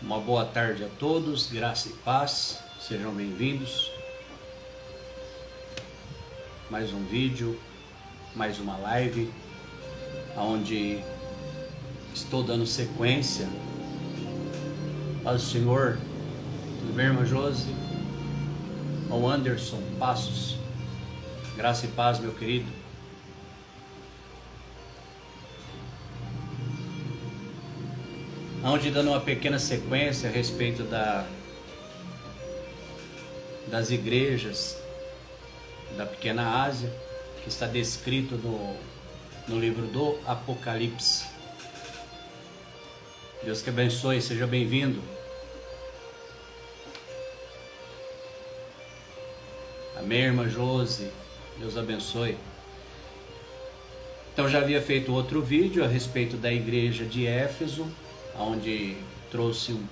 Uma boa tarde a todos, graça e paz, sejam bem-vindos. Mais um vídeo, mais uma live, onde estou dando sequência ao Senhor. Tudo bem, irmã Josi? Ao Anderson Passos, graça e paz, meu querido. Onde dando uma pequena sequência a respeito das igrejas da pequena Ásia, que está descrito no livro do Apocalipse. Deus que abençoe, seja bem-vindo. Amém, irmã Josi, Deus abençoe. Então já havia feito outro vídeo a respeito da igreja de Éfeso, onde trouxe um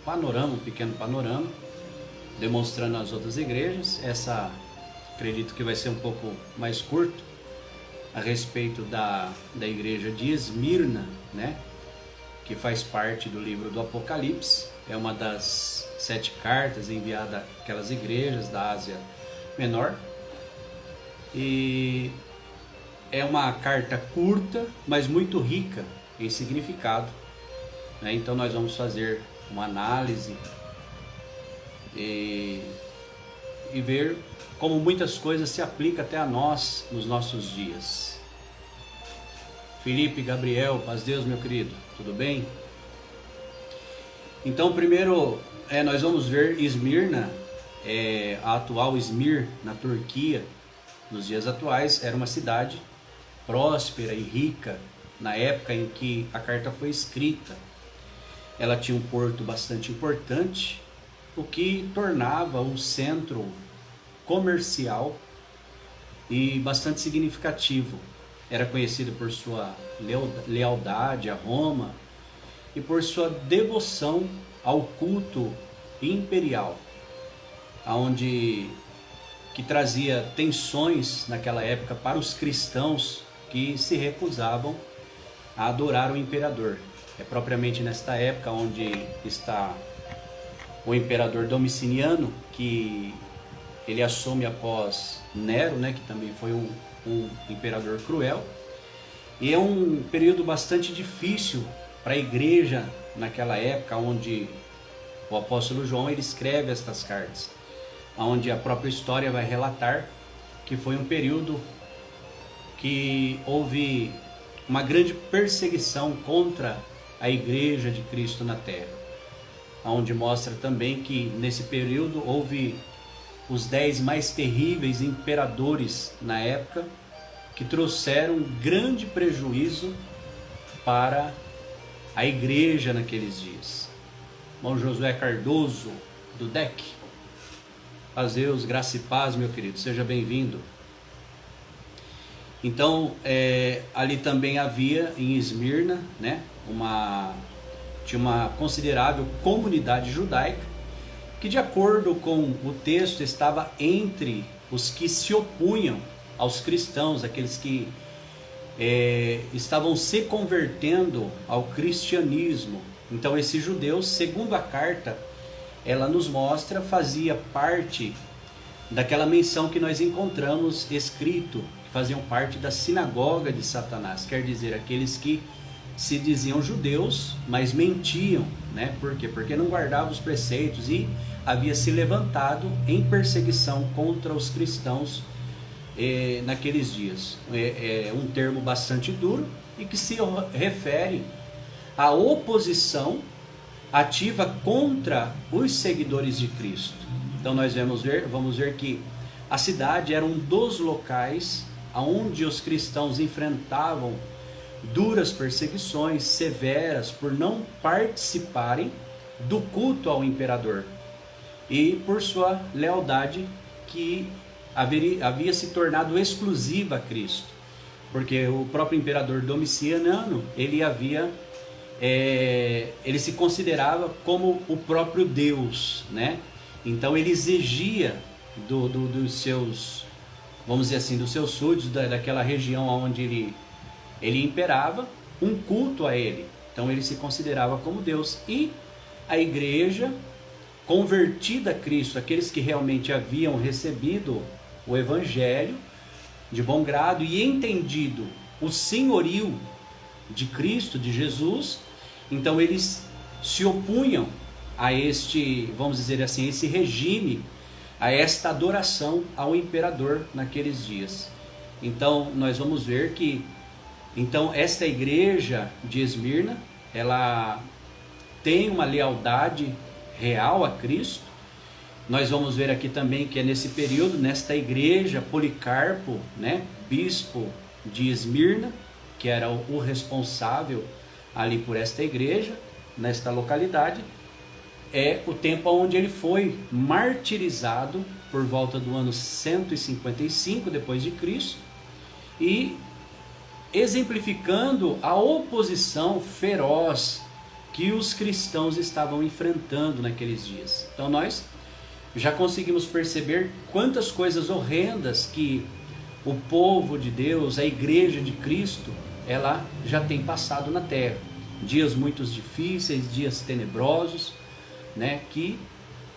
panorama, um pequeno panorama, demonstrando as outras igrejas. Essa acredito que vai ser um pouco mais curto, a respeito da igreja de Esmirna, né? Que faz parte do livro do Apocalipse. É uma das 7 cartas enviadas àquelas igrejas da Ásia Menor. E é uma carta curta, mas muito rica em significado. Então nós vamos fazer uma análise e ver como muitas coisas se aplicam até a nós nos nossos dias. Felipe, Gabriel, paz Deus, meu querido, tudo bem? Então primeiro nós vamos ver Esmirna, a atual Izmir, na Turquia, nos dias atuais. Era uma cidade próspera e rica na época em que a carta foi escrita. Ela tinha um porto bastante importante, o que tornava um centro comercial e bastante significativo. Era conhecido por sua lealdade a Roma e por sua devoção ao culto imperial, que trazia tensões naquela época para os cristãos que se recusavam a adorar o imperador. É propriamente nesta época onde está o imperador Domiciano, que ele assume após Nero, né, que também foi um imperador cruel. E é um período bastante difícil para a igreja naquela época, onde o apóstolo João ele escreve estas cartas, onde a própria história vai relatar que foi um período que houve uma grande perseguição contra a igreja de Cristo na terra, onde mostra também que nesse período houve os 10 mais terríveis imperadores na época, que trouxeram grande prejuízo para a igreja naqueles dias. Irmão Josué Cardoso, do DEC, paz Deus, graça e paz, meu querido, seja bem-vindo. Então, ali também havia em Esmirna, né, tinha uma considerável comunidade judaica, que de acordo com o texto estava entre os que se opunham aos cristãos, aqueles que estavam se convertendo ao cristianismo. Então esses judeus, segundo a carta, ela nos mostra, fazia parte daquela menção que nós encontramos escrito, que faziam parte da sinagoga de Satanás, quer dizer, aqueles que se diziam judeus, mas mentiam, né? Por quê? Porque não guardavam os preceitos e havia se levantado em perseguição contra os cristãos naqueles dias. É um termo bastante duro e que se refere à oposição ativa contra os seguidores de Cristo. Então nós vamos ver que a cidade era um dos locais onde os cristãos enfrentavam duras perseguições severas por não participarem do culto ao imperador e por sua lealdade que havia se tornado exclusiva a Cristo, porque o próprio imperador Domiciano ele se considerava como o próprio Deus, né? Então ele exigia dos seus, vamos dizer assim, dos seus súditos daquela região onde ele imperava, um culto a ele. Então ele se considerava como Deus. E a igreja convertida a Cristo, aqueles que realmente haviam recebido o Evangelho de bom grado e entendido o senhorio de Cristo, de Jesus, então eles se opunham a este, vamos dizer assim, esse regime, a esta adoração ao imperador naqueles dias. Então nós vamos ver que então esta igreja de Esmirna, ela tem uma lealdade real a Cristo. Nós vamos ver aqui também que é nesse período, nesta igreja, Policarpo, né, bispo de Esmirna, que era o responsável ali por esta igreja, nesta localidade, é o tempo onde ele foi martirizado por volta do ano 155 depois de Cristo, e exemplificando a oposição feroz que os cristãos estavam enfrentando naqueles dias. Então nós já conseguimos perceber quantas coisas horrendas que o povo de Deus, a igreja de Cristo, ela já tem passado na terra. Dias muito difíceis, dias tenebrosos, né, que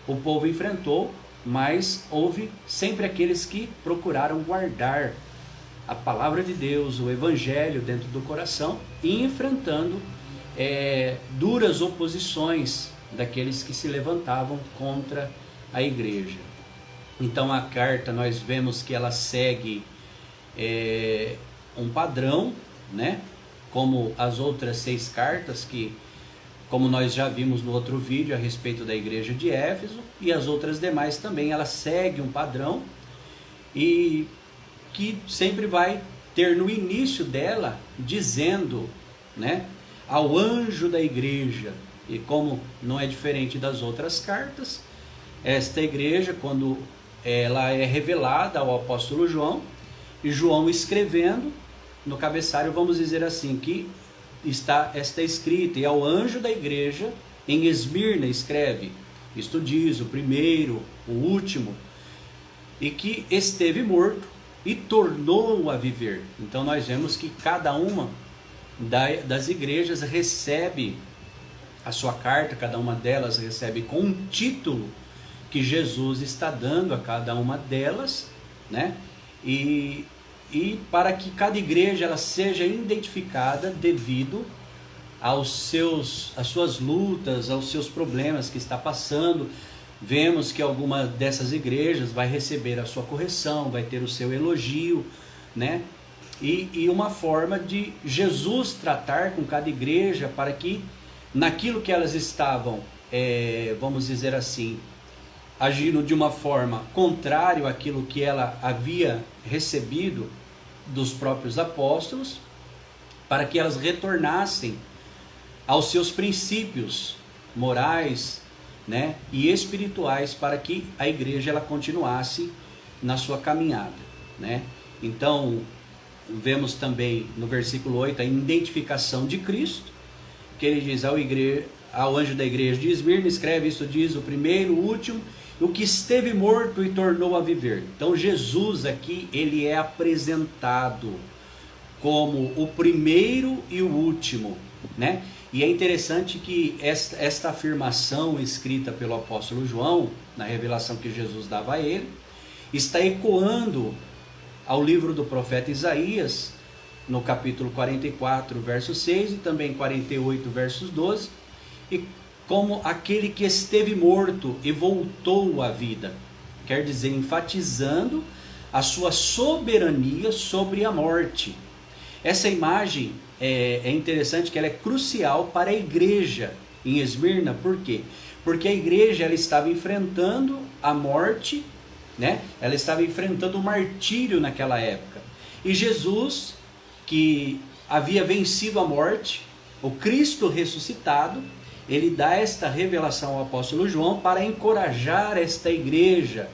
o povo enfrentou, mas houve sempre aqueles que procuraram guardar a palavra de Deus, o evangelho dentro do coração, e enfrentando duras oposições daqueles que se levantavam contra a igreja. Então a carta, nós vemos que ela segue um padrão, né? Como as outras 6 cartas, que, como nós já vimos no outro vídeo a respeito da igreja de Éfeso, e as outras demais também, ela segue um padrão, e que sempre vai ter no início dela dizendo, né, ao anjo da igreja. E como não é diferente das outras cartas, esta igreja, quando ela é revelada ao apóstolo João, e João escrevendo no cabeçalho, vamos dizer assim, que está escrita: e ao anjo da igreja em Esmirna escreve, isto diz, o primeiro, o último, e que esteve morto e tornou a viver. Então nós vemos que cada uma das igrejas recebe a sua carta, cada uma delas recebe com um título que Jesus está dando a cada uma delas, né? E para que cada igreja ela seja identificada devido às suas lutas, aos seus problemas que está passando. Vemos que alguma dessas igrejas vai receber a sua correção, vai ter o seu elogio, né? E uma forma de Jesus tratar com cada igreja para que naquilo que elas estavam, vamos dizer assim, agindo de uma forma contrária àquilo que ela havia recebido dos próprios apóstolos, para que elas retornassem aos seus princípios morais, né, e espirituais, para que a igreja ela continuasse na sua caminhada, né? Então vemos também no versículo 8 a identificação de Cristo, que ele diz ao anjo da igreja de Esmirna, escreve, isso diz, o primeiro, o último, o que esteve morto e tornou a viver. Então Jesus aqui, ele é apresentado como o primeiro e o último, né? E é interessante que esta afirmação escrita pelo apóstolo João, na revelação que Jesus dava a ele, está ecoando ao livro do profeta Isaías, no capítulo 44, verso 6, e também 48, versos 12, e como aquele que esteve morto e voltou à vida, quer dizer, enfatizando a sua soberania sobre a morte. Essa imagem é interessante, que ela é crucial para a igreja em Esmirna. Por quê? Porque a igreja ela estava enfrentando a morte, né? Ela estava enfrentando o martírio naquela época. E Jesus, que havia vencido a morte, o Cristo ressuscitado, ele dá esta revelação ao apóstolo João para encorajar esta igreja,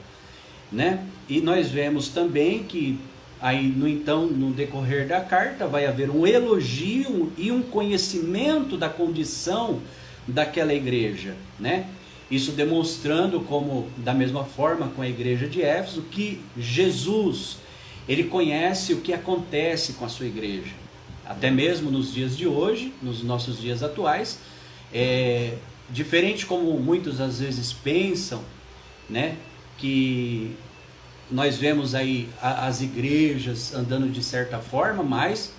né? E nós vemos também que aí no decorrer da carta vai haver um elogio e um conhecimento da condição daquela igreja, né? Isso demonstrando como, da mesma forma com a igreja de Éfeso, que Jesus, ele conhece o que acontece com a sua igreja. Até mesmo nos dias de hoje, nos nossos dias atuais, diferente como muitos às vezes pensam, né, que nós vemos aí as igrejas andando de certa forma, mas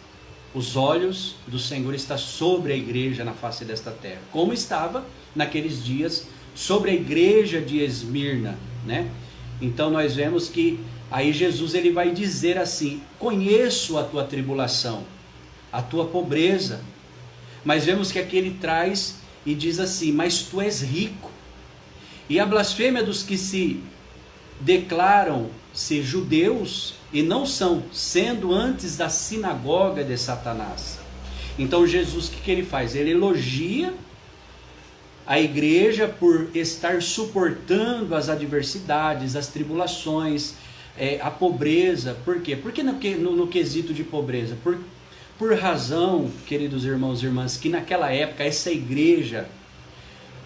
os olhos do Senhor estão sobre a igreja na face desta terra, como estava naqueles dias sobre a igreja de Esmirna, né? Então nós vemos que aí Jesus ele vai dizer assim: conheço a tua tribulação, a tua pobreza, mas vemos que aqui ele traz e diz assim: mas tu és rico. E a blasfêmia dos que se declaram ser judeus e não são, sendo antes da sinagoga de Satanás. Então Jesus, o que ele faz? Ele elogia a igreja por estar suportando as adversidades, as tribulações, a pobreza. Por quê? Porque no quesito de pobreza, por razão, queridos irmãos e irmãs, que naquela época essa igreja,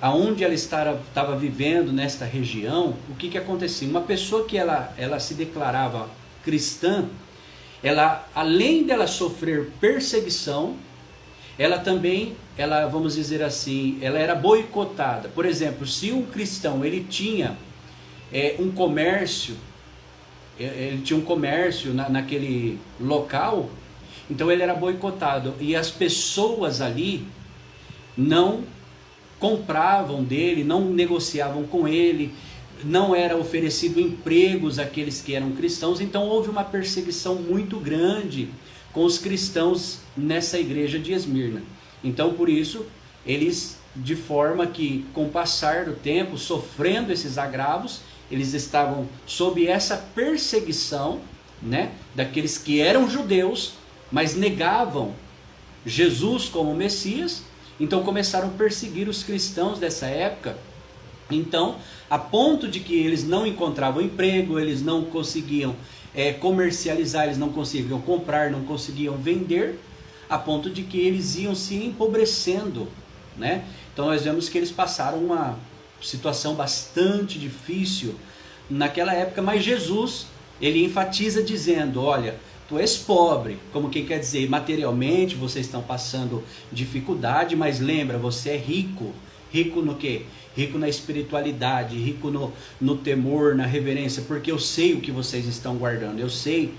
aonde ela estava vivendo nesta região, o que acontecia? Uma pessoa que ela se declarava cristã, ela, além dela sofrer perseguição, ela também, vamos dizer assim, ela era boicotada. Por exemplo, se um cristão ele tinha um comércio, naquele local, então ele era boicotado, e as pessoas ali não compravam dele, não negociavam com ele, não era oferecido empregos àqueles que eram cristãos. Então houve uma perseguição muito grande com os cristãos nessa igreja de Esmirna. Então por isso eles, de forma que com o passar do tempo, sofrendo esses agravos, eles estavam sob essa perseguição, né, daqueles que eram judeus, mas negavam Jesus como Messias. Então começaram a perseguir os cristãos dessa época. Então, a ponto de que eles não encontravam emprego, eles não conseguiam comercializar, eles não conseguiam comprar, não conseguiam vender, a ponto de que eles iam se empobrecendo, né? Então nós vemos que eles passaram uma situação bastante difícil naquela época, mas Jesus, ele enfatiza dizendo: olha, tu és pobre, como quem quer dizer, materialmente vocês estão passando dificuldade, mas lembra, você é rico. Rico no quê? Rico na espiritualidade, rico no temor, na reverência, porque eu sei o que vocês estão guardando, eu sei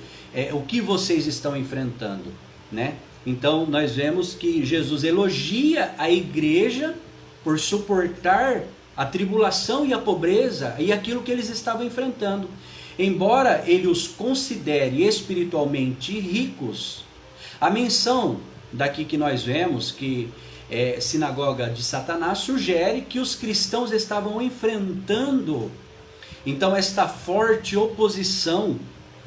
o que vocês estão enfrentando, né? Então nós vemos que Jesus elogia a igreja por suportar a tribulação e a pobreza e aquilo que eles estavam enfrentando. Embora ele os considere espiritualmente ricos, a menção daqui que nós vemos, que sinagoga de Satanás, sugere que os cristãos estavam enfrentando, então, esta forte oposição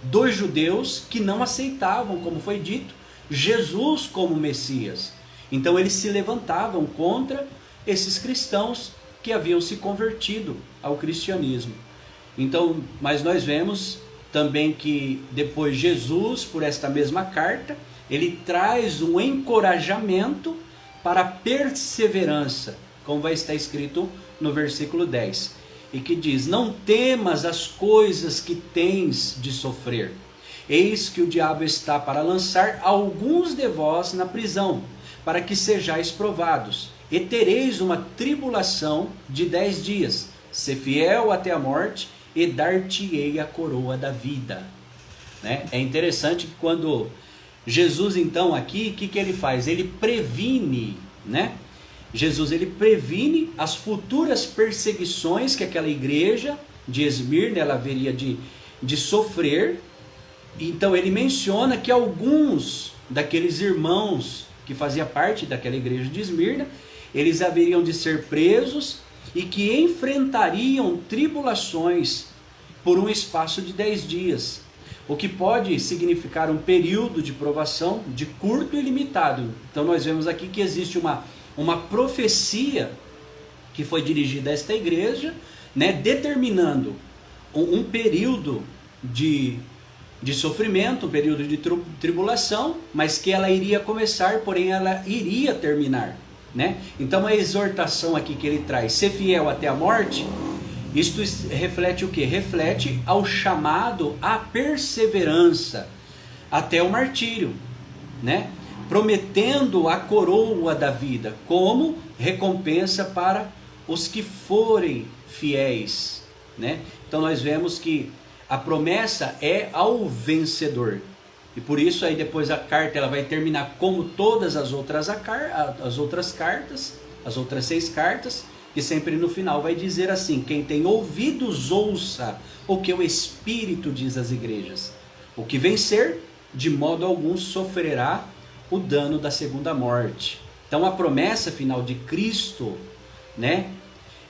dos judeus que não aceitavam, como foi dito, Jesus como Messias. Então eles se levantavam contra esses cristãos que haviam se convertido ao cristianismo. Então, mas nós vemos também que depois Jesus, por esta mesma carta, ele traz um encorajamento para a perseverança, como vai estar escrito no versículo 10, e que diz: não temas as coisas que tens de sofrer, eis que o diabo está para lançar alguns de vós na prisão, para que sejais provados, e tereis uma tribulação de 10 dias, se fiel até a morte, e dar-te-ei a coroa da vida. Né? É interessante que quando Jesus, então, aqui, o que ele faz? Ele previne, né? Jesus, ele previne as futuras perseguições que aquela igreja de Esmirna ela haveria de sofrer. Então ele menciona que alguns daqueles irmãos que faziam parte daquela igreja de Esmirna, eles haveriam de ser presos e que enfrentariam tribulações por um espaço de 10 dias, o que pode significar um período de provação de curto e limitado. Então nós vemos aqui que existe uma profecia que foi dirigida a esta igreja, né, determinando um período de sofrimento, um período de tribulação, mas que ela iria começar, porém ela iria terminar, né? Então a exortação aqui que ele traz, ser fiel até a morte, isto reflete o que? Reflete ao chamado à perseverança até o martírio, né? Prometendo a coroa da vida como recompensa para os que forem fiéis, né? Então nós vemos que a promessa é ao vencedor. E por isso aí depois a carta ela vai terminar como todas as outras cartas, as outras 6 cartas, que sempre no final vai dizer assim: quem tem ouvidos ouça o que o Espírito diz às igrejas. O que vencer, de modo algum sofrerá o dano da segunda morte. Então a promessa final de Cristo, né,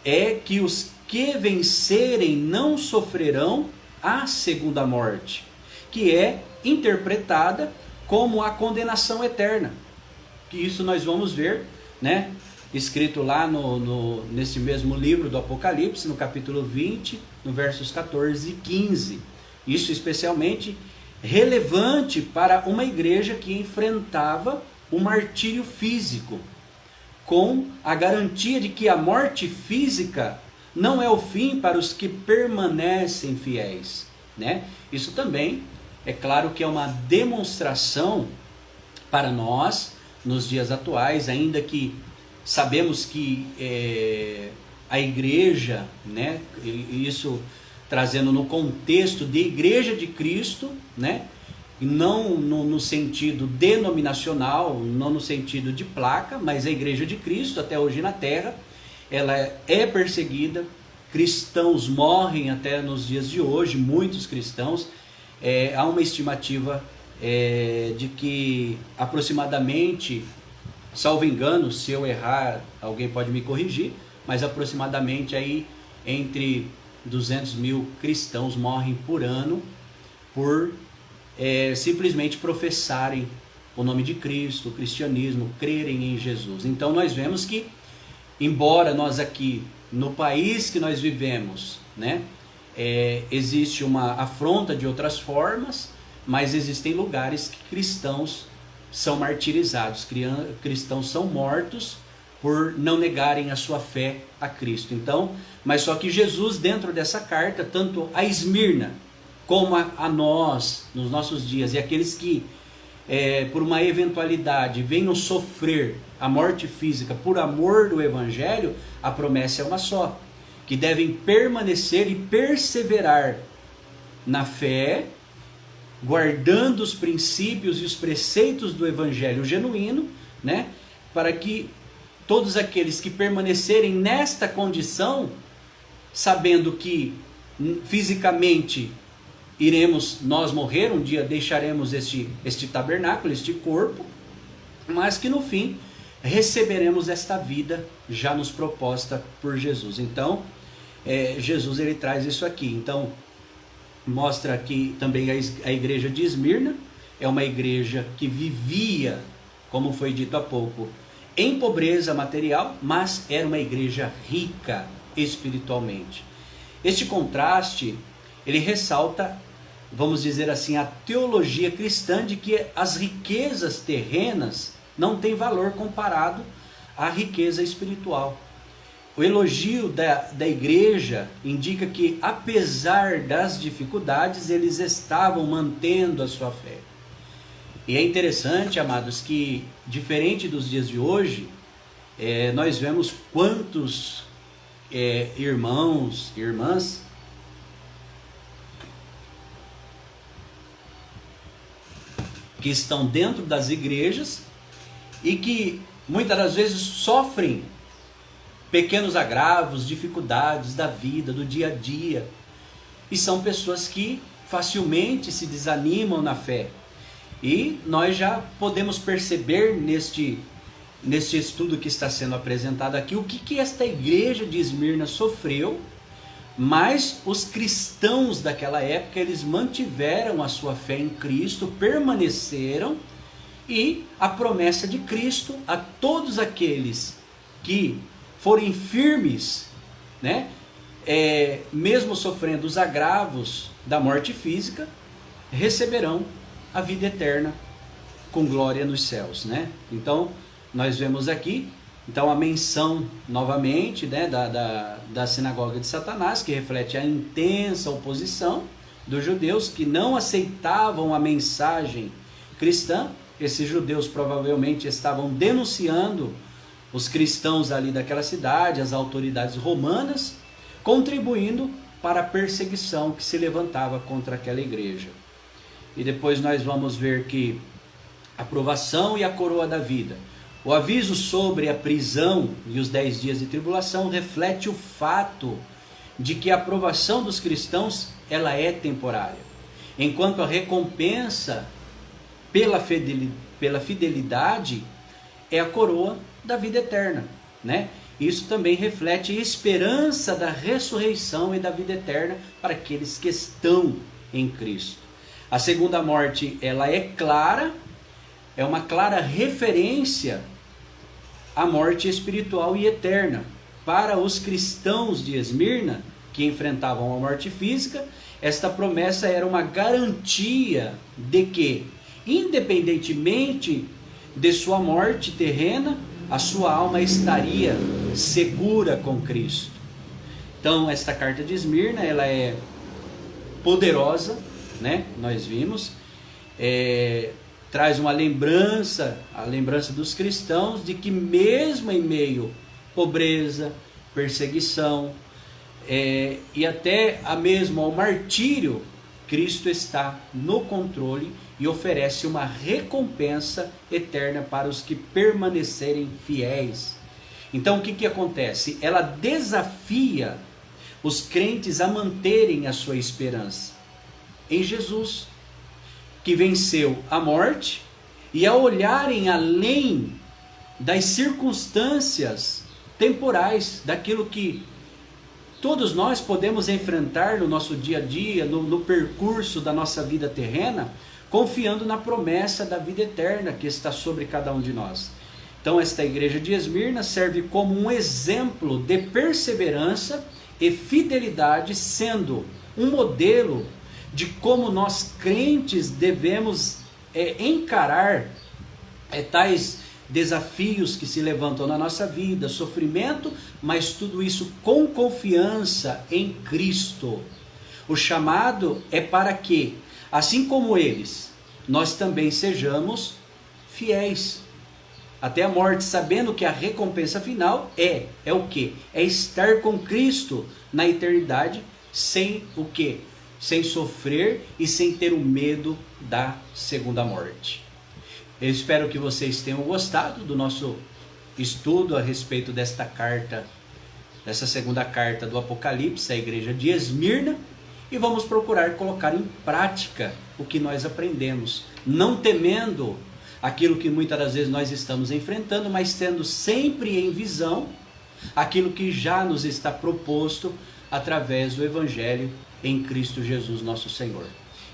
é que os que vencerem não sofrerão a segunda morte, que é interpretada como a condenação eterna. Que isso nós vamos ver, né, escrito lá nesse mesmo livro do Apocalipse, no capítulo 20, no versos 14 e 15. Isso especialmente relevante para uma igreja que enfrentava o martírio físico, com a garantia de que a morte física não é o fim para os que permanecem fiéis, né? Isso também, é claro que é uma demonstração para nós, nos dias atuais, ainda que sabemos que a igreja, né, isso trazendo no contexto de igreja de Cristo, né, não no sentido denominacional, não no sentido de placa, mas a igreja de Cristo até hoje na terra, ela é perseguida, cristãos morrem até nos dias de hoje, muitos cristãos. Há uma estimativa de que aproximadamente, salvo engano, se eu errar, alguém pode me corrigir, mas aproximadamente aí entre 200 mil cristãos morrem por ano por simplesmente professarem o nome de Cristo, o cristianismo, crerem em Jesus. Então nós vemos que, embora nós aqui no país que nós vivemos, né, existe uma afronta de outras formas, mas existem lugares que cristãos são martirizados, cristãos são mortos por não negarem a sua fé a Cristo. Então, mas só que Jesus, dentro dessa carta, tanto a Esmirna como a nós, nos nossos dias, e aqueles que por uma eventualidade venham sofrer a morte física por amor do Evangelho, a promessa é uma só: que devem permanecer e perseverar na fé, guardando os princípios e os preceitos do Evangelho genuíno, né, para que todos aqueles que permanecerem nesta condição, sabendo que fisicamente iremos nós morrer, um dia deixaremos este tabernáculo, este corpo, mas que no fim receberemos esta vida já nos proposta por Jesus. Então, Jesus ele traz isso aqui. Então, mostra que também a igreja de Esmirna é uma igreja que vivia, como foi dito há pouco, em pobreza material, mas era uma igreja rica espiritualmente. Este contraste, ele ressalta, vamos dizer assim, a teologia cristã de que as riquezas terrenas não têm valor comparado à riqueza espiritual. O elogio da igreja indica que, apesar das dificuldades, eles estavam mantendo a sua fé. E é interessante, amados, que, diferente dos dias de hoje, nós vemos quantos irmãos e irmãs que estão dentro das igrejas e que muitas das vezes sofrem pequenos agravos, dificuldades da vida, do dia a dia, e são pessoas que facilmente se desanimam na fé. E nós já podemos perceber neste estudo que está sendo apresentado aqui o que esta igreja de Esmirna sofreu, mas os cristãos daquela época, eles mantiveram a sua fé em Cristo, permaneceram, e a promessa de Cristo a todos aqueles que forem firmes, né, mesmo sofrendo os agravos da morte física, receberão a vida eterna com glória nos céus, né? Então, nós vemos aqui, então, a menção novamente, né, da sinagoga de Satanás, que reflete a intensa oposição dos judeus que não aceitavam a mensagem cristã. Esses judeus provavelmente estavam denunciando os cristãos ali daquela cidade, as autoridades romanas, contribuindo para a perseguição que se levantava contra aquela igreja. E depois nós vamos ver que a provação e a coroa da vida, o aviso sobre a prisão e os 10 dias de tribulação reflete o fato de que a aprovação dos cristãos ela é temporária, enquanto a recompensa pela fidelidade é a coroa da vida eterna, né? Isso também reflete a esperança da ressurreição e da vida eterna para aqueles que estão em Cristo. A segunda morte, ela é clara, é uma clara referência à morte espiritual e eterna. Para os cristãos de Esmirna, que enfrentavam a morte física, esta promessa era uma garantia de que, independentemente de sua morte terrena, a sua alma estaria segura com Cristo. Então, esta carta de Esmirna, ela é poderosa, né? Nós vimos, traz uma lembrança, a lembrança dos cristãos de que mesmo em meio à pobreza, perseguição, e até mesmo ao martírio, Cristo está no controle e oferece uma recompensa eterna para os que permanecerem fiéis. Então o que acontece? Ela desafia os crentes a manterem a sua esperança em Jesus, que venceu a morte, e a olharem além das circunstâncias temporais, daquilo que todos nós podemos enfrentar no nosso dia a dia, no percurso da nossa vida terrena, confiando na promessa da vida eterna que está sobre cada um de nós. Então esta igreja de Esmirna serve como um exemplo de perseverança e fidelidade, sendo um modelo de como nós crentes devemos encarar tais desafios que se levantam na nossa vida, sofrimento, mas tudo isso com confiança em Cristo. O chamado é para que, assim como eles, nós também sejamos fiéis até a morte, sabendo que a recompensa final é o quê? É estar com Cristo na eternidade, sem o quê? Sem sofrer e sem ter o medo da segunda morte. Eu espero que vocês tenham gostado do nosso estudo a respeito desta carta, dessa segunda carta do Apocalipse, à igreja de Esmirna, e vamos procurar colocar em prática o que nós aprendemos, não temendo aquilo que muitas das vezes nós estamos enfrentando, mas tendo sempre em visão aquilo que já nos está proposto através do Evangelho em Cristo Jesus nosso Senhor.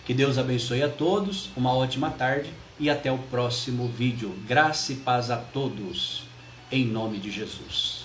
Que Deus abençoe a todos, uma ótima tarde e até o próximo vídeo. Graça e paz a todos, em nome de Jesus.